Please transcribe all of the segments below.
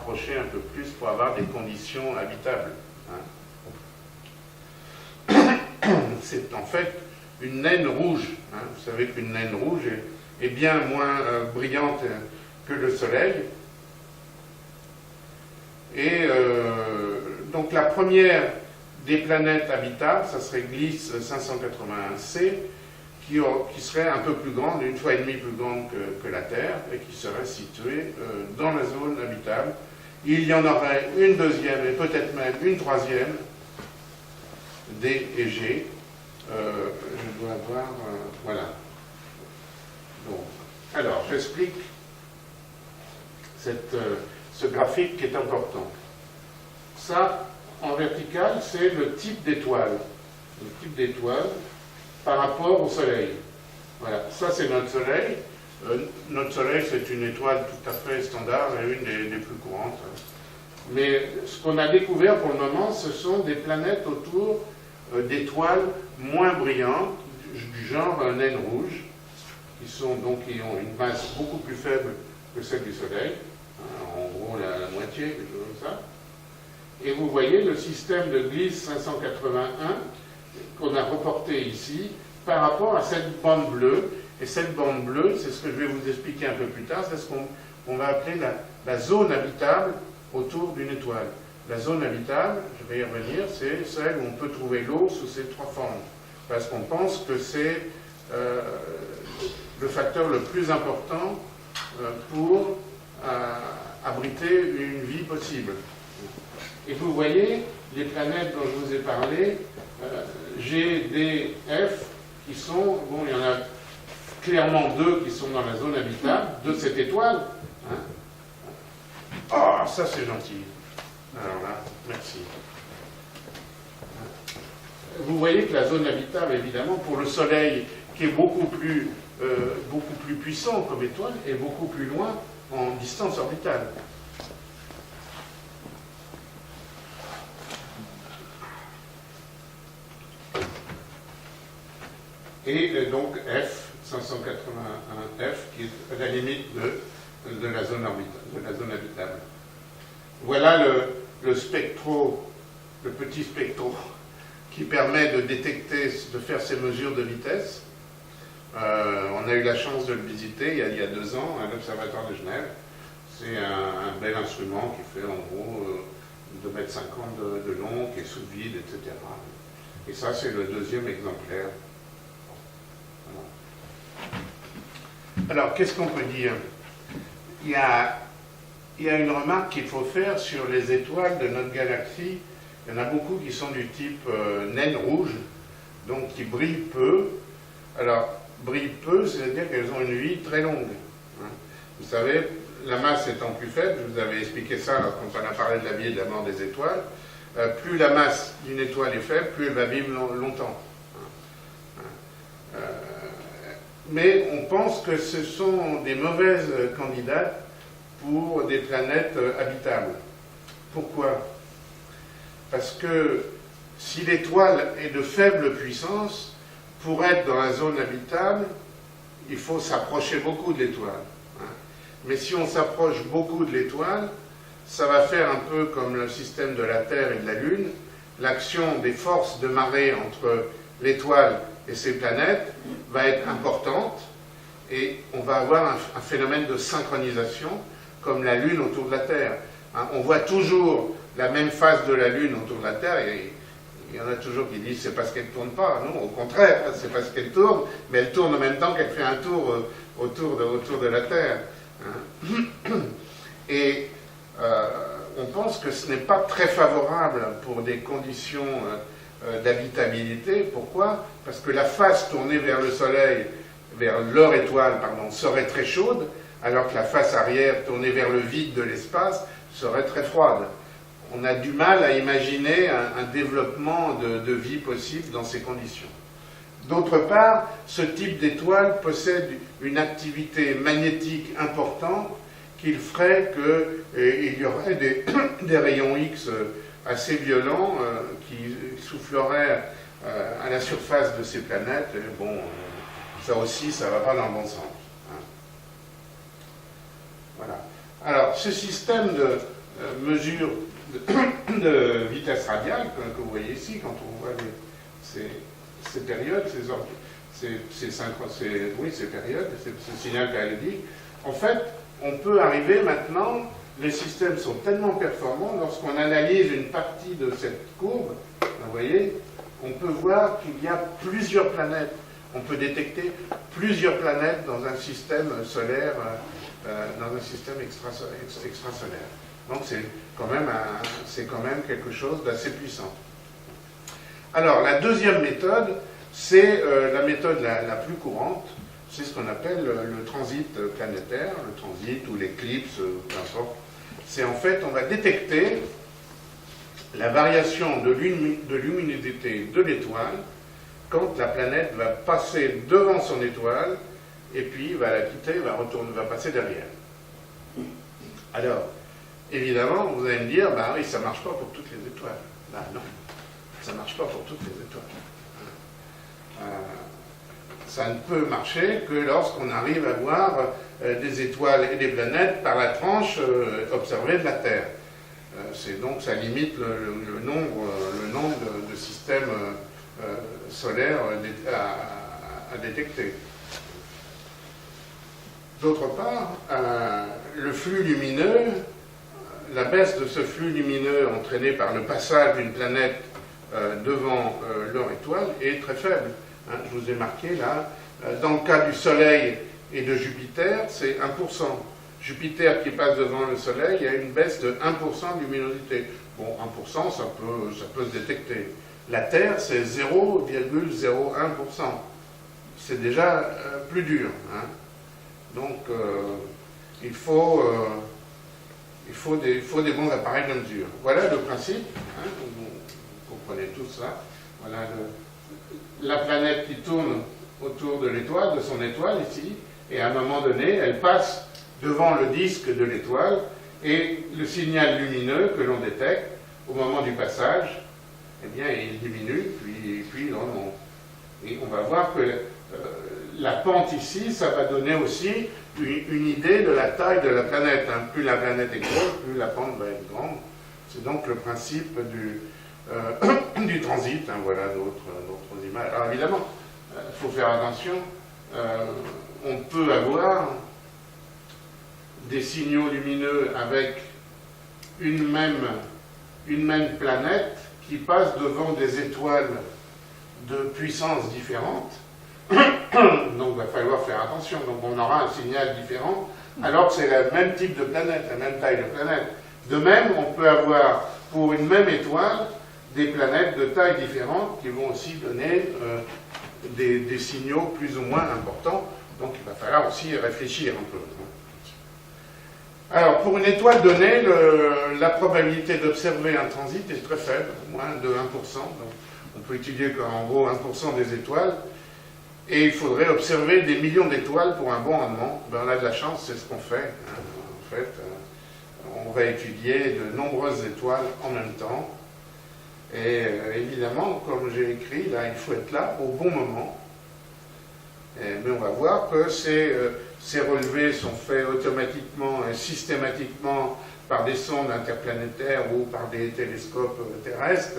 rapprocher un peu plus pour avoir des conditions habitables. C'est en fait une naine rouge. Vous savez qu'une naine rouge est bien moins brillante que le Soleil. Et donc la première des planètes habitables, ça serait Gliss 581c, qui serait un peu plus grande, 1,5 fois plus grande que la Terre, et qui serait située dans la zone habitable. Il y en aurait une deuxième et peut-être même une troisième, D et G. Je dois avoir... voilà. Donc, alors, j'explique ce graphique qui est important. Ça, en vertical, c'est le type d'étoile. Le type d'étoile par rapport au Soleil. Voilà, ça c'est notre Soleil. Notre Soleil, c'est une étoile tout à fait standard et une des plus courantes. Mais ce qu'on a découvert pour le moment, ce sont des planètes autour d'étoiles moins brillantes, du genre naine rouge, qui ont une masse beaucoup plus faible que celle du Soleil, en gros la moitié, quelque chose comme ça. Et vous voyez le système de Gliss 581 qu'on a reporté ici par rapport à cette bande bleue. Et cette bande bleue, c'est ce que je vais vous expliquer un peu plus tard, c'est ce qu'on va appeler la zone habitable autour d'une étoile. La zone habitable, je vais y revenir, c'est celle où on peut trouver l'eau sous ces trois formes. Parce qu'on pense que c'est le facteur le plus important pour abriter une vie possible. Et vous voyez, les planètes dont je vous ai parlé, G, D, F, qui sont, bon, il y en a clairement deux qui sont dans la zone habitable de cette étoile. Oh, ça c'est gentil. Alors là, merci. Vous voyez que la zone habitable, évidemment, pour le Soleil, qui est beaucoup plus puissant comme étoile, est beaucoup plus loin en distance orbitale. Et donc F, 581F, qui est à la limite de la zone habitable. Voilà le petit spectro qui permet de détecter, de faire ces mesures de vitesse. On a eu la chance de le visiter il y a 2 ans à l'Observatoire de Genève. C'est un bel instrument qui fait en gros 2,50 m de long, qui est sous vide, etc. Et ça, c'est le deuxième exemplaire. Alors, qu'est-ce qu'on peut dire? Il y a une remarque qu'il faut faire sur les étoiles de notre galaxie. Il y en a beaucoup qui sont du type naine rouge, donc qui brillent peu. Alors, brillent peu, c'est-à-dire qu'elles ont une vie très longue. Vous savez, la masse étant plus faible, je vous avais expliqué ça quand on a parlé de la vie et de la mort des étoiles, plus la masse d'une étoile est faible, plus elle va vivre longtemps. Mais on pense que ce sont des mauvaises candidates pour des planètes habitables. Pourquoi? Parce que si l'étoile est de faible puissance, pour être dans la zone habitable, il faut s'approcher beaucoup de l'étoile. Mais si on s'approche beaucoup de l'étoile, ça va faire un peu comme le système de la Terre et de la Lune. L'action des forces de marée entre l'étoile et ces planètes va être importante et on va avoir un phénomène de synchronisation comme la Lune autour de la Terre. On voit toujours la même face de la Lune autour de la Terre et il y en a toujours qui disent c'est parce qu'elle ne tourne pas. Non, au contraire, c'est parce qu'elle tourne, mais elle tourne en même temps qu'elle fait un tour autour de la Terre. Et on pense que ce n'est pas très favorable pour des conditions d'habitabilité. Pourquoi? Parce que la face tournée vers le Soleil, vers leur étoile, pardon, serait très chaude, alors que la face arrière tournée vers le vide de l'espace serait très froide. On a du mal à imaginer un développement de vie possible dans ces conditions. D'autre part, ce type d'étoile possède une activité magnétique importante qu'il ferait qu'il y aurait des rayons X assez violents qui souffleraient à la surface de ces planètes. Et bon, ça aussi, ça ne va pas dans le bon sens. Voilà. Alors, ce système mesure de vitesse radiale que vous voyez ici, quand on voit ces périodes, ces périodes, ce signal périodique. En fait, on peut arriver maintenant, les systèmes sont tellement performants, lorsqu'on analyse une partie de cette courbe, vous voyez, on peut voir qu'il y a plusieurs planètes. On peut détecter plusieurs planètes dans un système solaire, dans un système extrasolaire. Donc c'est quand même quelque chose d'assez puissant. Alors la deuxième méthode, c'est la méthode la plus courante, c'est ce qu'on appelle le transit planétaire, le transit ou l'éclipse, peu importe. C'est en fait, on va détecter la variation de luminosité de l'étoile quand la planète va passer devant son étoile et puis va la quitter, va passer derrière. Alors, évidemment, vous allez me dire, bah oui, ça ne marche pas pour toutes les étoiles. Bah non, ça ne marche pas pour toutes les étoiles. Ça ne peut marcher que lorsqu'on arrive à voir des étoiles et des planètes par la tranche observée de la Terre. Donc ça limite le nombre de systèmes solaires à détecter. D'autre part, le flux lumineux, la baisse de ce flux lumineux entraîné par le passage d'une planète devant leur étoile est très faible. Je vous ai marqué là, dans le cas du Soleil et de Jupiter, c'est 1%. Jupiter qui passe devant le Soleil, il y a une baisse de 1% de luminosité. Bon, 1%, ça peut se détecter. La Terre, c'est 0,01%. C'est déjà plus dur. Donc, il faut des bons appareils de mesure. Voilà le principe. Vous comprenez tout ça. Voilà la planète qui tourne autour de l'étoile, de son étoile ici, et à un moment donné, elle passe devant le disque de l'étoile, et le signal lumineux que l'on détecte au moment du passage, eh bien, il diminue, puis il remonte. Et on va voir que la pente ici, ça va donner aussi une idée de la taille de la planète. Plus la planète est grosse, plus la pente va être grande. C'est donc le principe du transit. Voilà d'autres images. Alors évidemment, il faut faire attention. On peut avoir des signaux lumineux avec une même planète qui passe devant des étoiles de puissances différentes. Donc il va falloir faire attention. Donc on aura un signal différent alors que c'est le même type de planète, la même taille de planète. De même, on peut avoir pour une même étoile des planètes de tailles différentes qui vont aussi donner des signaux plus ou moins importants. Donc il va falloir aussi réfléchir un peu. Alors pour une étoile donnée, la probabilité d'observer un transit est très faible, moins de 1%. Donc on peut étudier qu'en gros 1% des étoiles. Et il faudrait observer des millions d'étoiles pour un bon rendement. Ben, on a de la chance, c'est ce qu'on fait. En fait, on va étudier de nombreuses étoiles en même temps. Et évidemment, comme j'ai écrit, là, il faut être là au bon moment. Mais on va voir que ces relevés sont faits automatiquement et systématiquement par des sondes interplanétaires ou par des télescopes terrestres.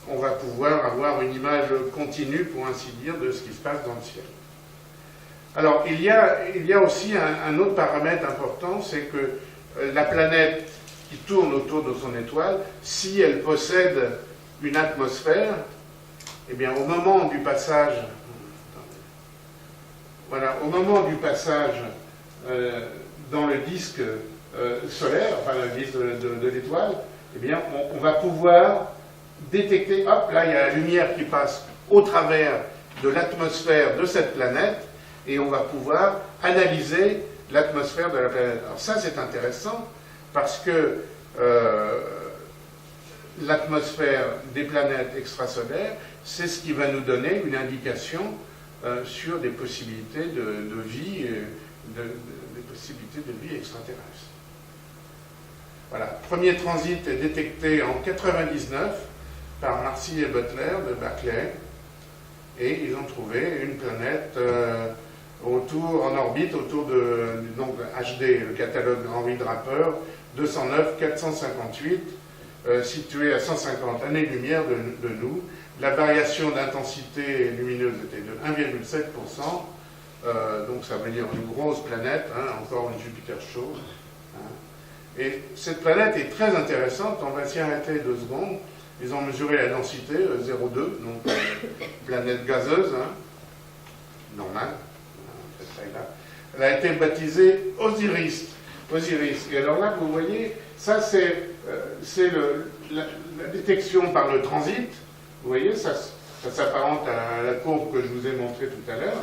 On va pouvoir avoir une image continue, pour ainsi dire, de ce qui se passe dans le ciel. Alors, il y a aussi un autre paramètre important, c'est que la planète qui tourne autour de son étoile, si elle possède une atmosphère, eh bien, au moment du passage, dans le disque solaire, enfin le disque de l'étoile, eh bien, on va pouvoir détecter, hop, là il y a la lumière qui passe au travers de l'atmosphère de cette planète et on va pouvoir analyser l'atmosphère de la planète. Alors ça c'est intéressant parce que l'atmosphère des planètes extrasolaires, c'est ce qui va nous donner une indication sur des possibilités de vie, des possibilités de vie extraterrestre. Voilà, premier transit est détecté en 1999 par Marcy et Butler de Berkeley, et ils ont trouvé une planète en orbite autour donc HD, le catalogue Henri Draper, 209 458, situé à 150 années-lumière de nous. La variation d'intensité lumineuse était de 1,7%, donc ça veut dire une grosse planète, hein, encore une Jupiter chaude. Hein. Et cette planète est très intéressante, on va s'y arrêter 2 secondes. Ils ont mesuré la densité, 0,2, donc planète gazeuse, hein, normale, cette taille-là. Elle a été baptisée Osiris. Osiris. Et alors là, vous voyez, ça c'est la détection par le transit. Vous voyez, ça s'apparente à la courbe que je vous ai montrée tout à l'heure.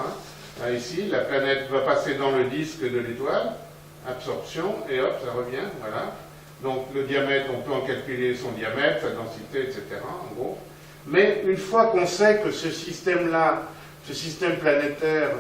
Hein. Ici, la planète va passer dans le disque de l'étoile, absorption, et hop, ça revient, voilà. Donc le diamètre, on peut en calculer son diamètre, sa densité, etc. en gros. Mais une fois qu'on sait que ce système-là, ce système planétaire,